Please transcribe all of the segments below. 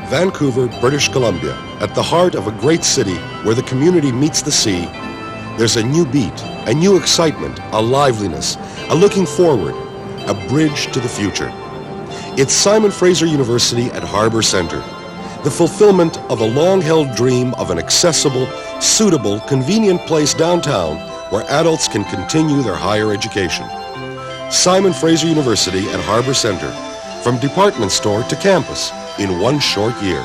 Vancouver, British Columbia, at the heart of a great city where the community meets the sea, there's a new beat, a new excitement, a liveliness, a looking forward, a bridge to the future. It's Simon Fraser University at Harbour Centre, the fulfillment of a long-held dream of an accessible, suitable, convenient place downtown where adults can continue their higher education. Simon Fraser University at Harbour Centre, from department store to campus in one short year.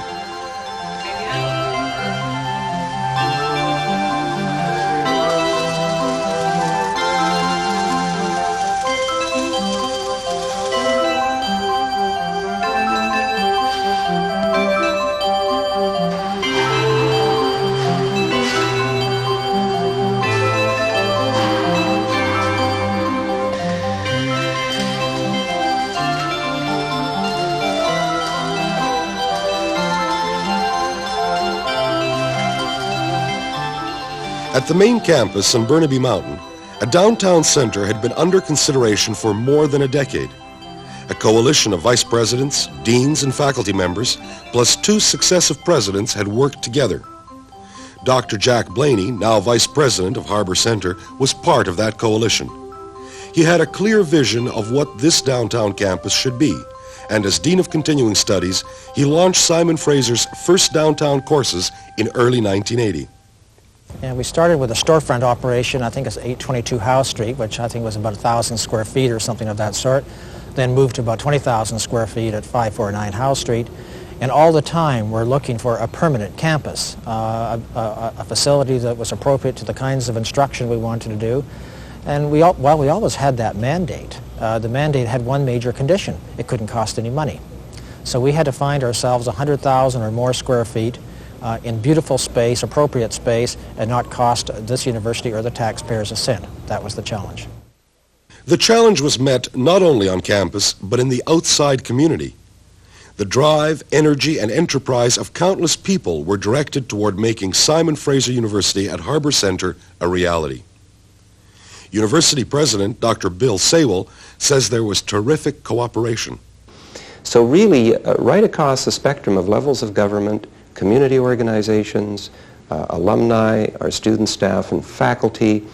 At the main campus on Burnaby Mountain, a downtown center had been under consideration for more than a decade. A coalition of vice presidents, deans, and faculty members, plus 2 successive presidents had worked together. Dr. Jack Blaney, now vice president of Harbour Centre, was part of that coalition. He had a clear vision of what this downtown campus should be, and as Dean of Continuing Studies, he launched Simon Fraser's first downtown courses in early 1980. And we started with a storefront operation, I think it's 822 Howe Street, which I think was about 1,000 square feet or something of that sort. Then moved to about 20,000 square feet at 549 Howe Street. And all the time we're looking for a permanent campus, a facility that was appropriate to the kinds of instruction we wanted to do. And we always had that mandate. The mandate had one major condition: it couldn't cost any money. So we had to find ourselves 100,000 or more square feet in beautiful space, appropriate space, and not cost this university or the taxpayers a cent. That was the challenge. The challenge was met not only on campus, but in the outside community. The drive, energy, and enterprise of countless people were directed toward making Simon Fraser University at Harbour Centre a reality. University President Dr. Bill Saywell says there was terrific cooperation. So really, right across the spectrum of levels of government, community organizations, alumni, our student staff and faculty,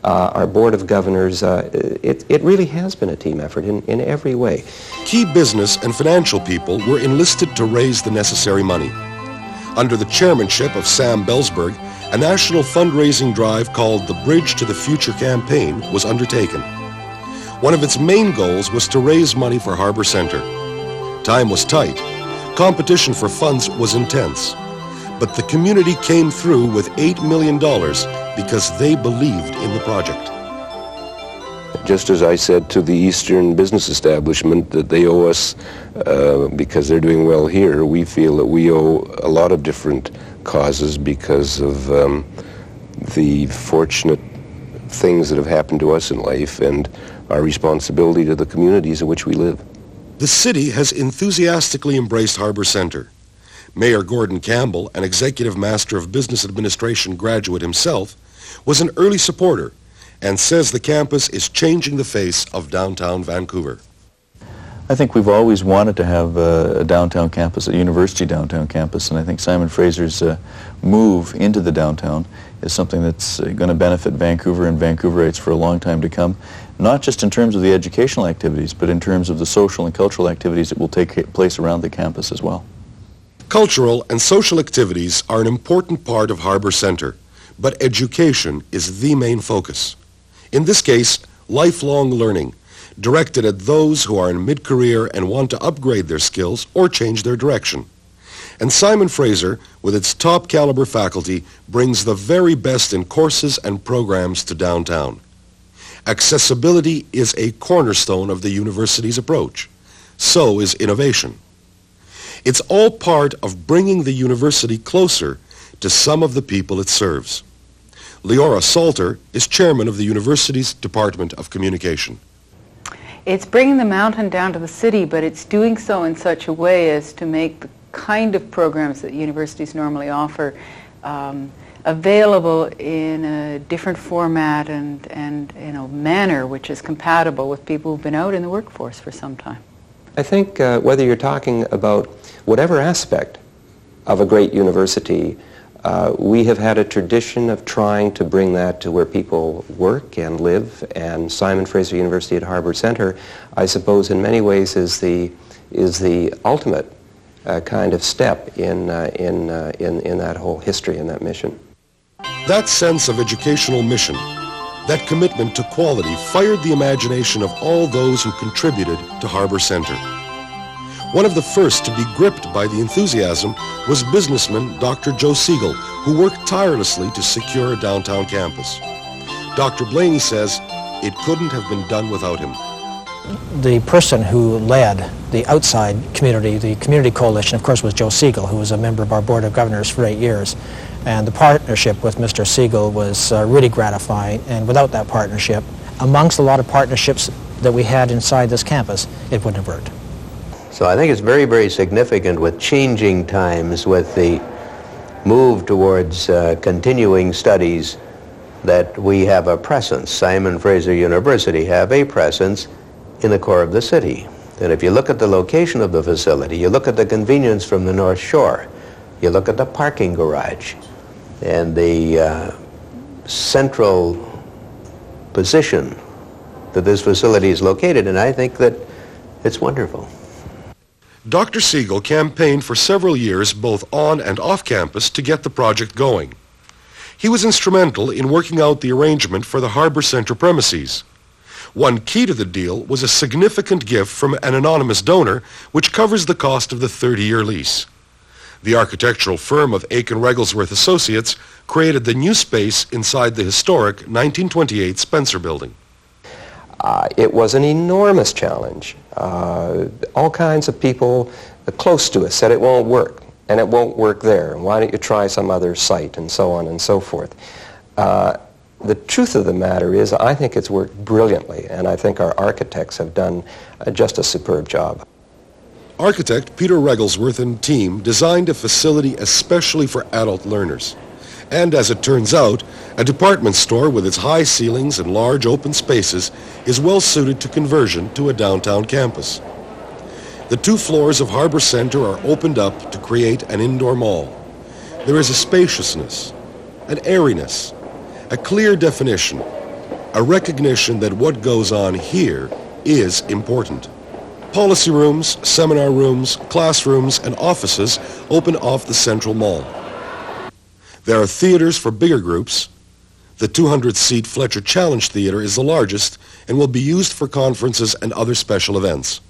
our board of governors, it really has been a team effort in every way. Key business and financial people were enlisted to raise the necessary money. Under the chairmanship of Sam Belsberg, a national fundraising drive called the Bridge to the Future campaign was undertaken. One of its main goals was to raise money for Harbour Centre. Time was tight. Competition for funds was intense, but the community came through with $8 million because they believed in the project. Just as I said to the Eastern business establishment that they owe us because they're doing well here, we feel that we owe a lot of different causes because of the fortunate things that have happened to us in life and our responsibility to the communities in which we live. The city has enthusiastically embraced Harbour Centre. Mayor Gordon Campbell, an Executive Master of Business Administration graduate himself, was an early supporter and says the campus is changing the face of downtown Vancouver. I think we've always wanted to have a downtown campus, a university downtown campus, and I think Simon Fraser's move into the downtown is something that's going to benefit Vancouver and Vancouverites for a long time to come, not just in terms of the educational activities, but in terms of the social and cultural activities that will take place around the campus as well. Cultural and social activities are an important part of Harbour Centre, but education is the main focus. In this case, lifelong learning, directed at those who are in mid-career and want to upgrade their skills or change their direction. And Simon Fraser, with its top caliber faculty, brings the very best in courses and programs to downtown. Accessibility is a cornerstone of the university's approach. So is innovation. It's all part of bringing the university closer to some of the people it serves. Leora Salter is chairman of the university's Department of Communication. It's bringing the mountain down to the city, but it's doing so in such a way as to make the kind of programs that universities normally offer available in a different format and in a manner which is compatible with people who've been out in the workforce for some time. I think whether you're talking about whatever aspect of a great university, we have had a tradition of trying to bring that to where people work and live, and Simon Fraser University at Harbour Center, I suppose in many ways is the ultimate kind of step in that whole history and that mission. That sense of educational mission, that commitment to quality, fired the imagination of all those who contributed to Harbour Center. One of the first to be gripped by the enthusiasm was businessman Dr. Joe Siegel, who worked tirelessly to secure a downtown campus. Dr. Blaney says it couldn't have been done without him. The person who led the outside community, the community coalition, of course, was Joe Siegel, who was a member of our Board of Governors for 8 years. And the partnership with Mr. Siegel was really gratifying, and without that partnership, amongst a lot of partnerships that we had inside this campus, it wouldn't have worked. So I think it's very, very significant with changing times, with the move towards continuing studies, that we have a presence. Simon Fraser University have a presence in the core of the city. And if you look at the location of the facility, you look at the convenience from the North Shore, you look at the parking garage, and the central position that this facility is located in, I think that it's wonderful. Dr. Siegel campaigned for several years both on and off campus to get the project going. He was instrumental in working out the arrangement for the Harbour Center premises. One key to the deal was a significant gift from an anonymous donor, which covers the cost of the 30-year lease. The architectural firm of Aiken Regglesworth Associates created the new space inside the historic 1928 Spencer Building. It was an enormous challenge. All kinds of people close to us said it won't work, and it won't work there, and why don't you try some other site, and so on and so forth. The truth of the matter is, I think it's worked brilliantly, and I think our architects have done just a superb job. Architect Peter Regglesworth and team designed a facility especially for adult learners. And as it turns out, a department store with its high ceilings and large open spaces is well suited to conversion to a downtown campus. The 2 floors of Harbour Center are opened up to create an indoor mall. There is a spaciousness, an airiness, a clear definition, a recognition that what goes on here is important. Policy rooms, seminar rooms, classrooms, and offices open off the central mall. There are theaters for bigger groups. The 200-seat Fletcher Challenge Theater is the largest and will be used for conferences and other special events.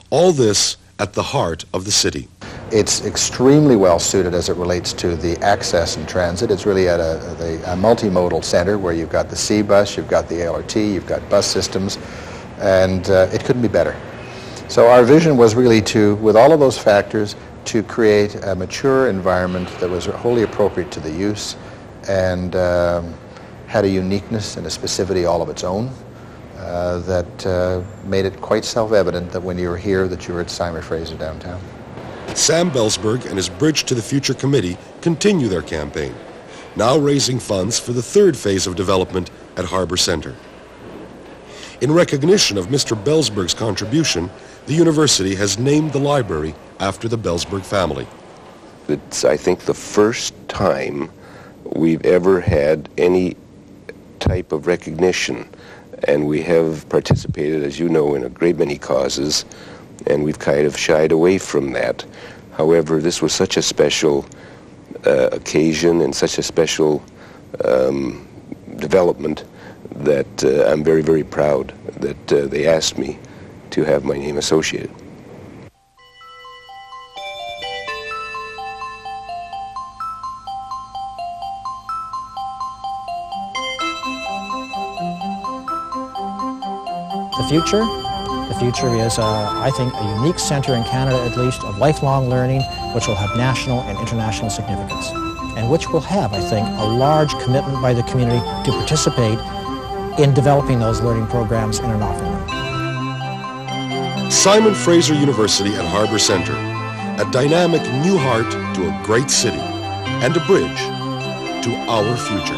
All this at the heart of the city. It's extremely well suited as it relates to the access and transit. It's really at a multimodal center where you've got the C-bus, you've got the LRT, you've got bus systems, and it couldn't be better. So our vision was really to, with all of those factors, to create a mature environment that was wholly appropriate to the use and had a uniqueness and a specificity all of its own that made it quite self-evident that when you were here that you were at Simon Fraser downtown. Sam Belsberg and his Bridge to the Future Committee continue their campaign, now raising funds for the 3rd phase of development at Harbour Center. In recognition of Mr. Belsberg's contribution, the university has named the library after the Belsberg family. It's, I think, the first time we've ever had any type of recognition, and we have participated, as you know, in a great many causes, and we've kind of shied away from that. However, this was such a special occasion and such a special development that I'm very, very proud that they asked me to have my name associated. The future is, I think, a unique center in Canada, at least, of lifelong learning, which will have national and international significance, and which will have, I think, a large commitment by the community to participate in developing those learning programs and in offering them. Simon Fraser University at Harbour Center, a dynamic new heart to a great city, and a bridge to our future.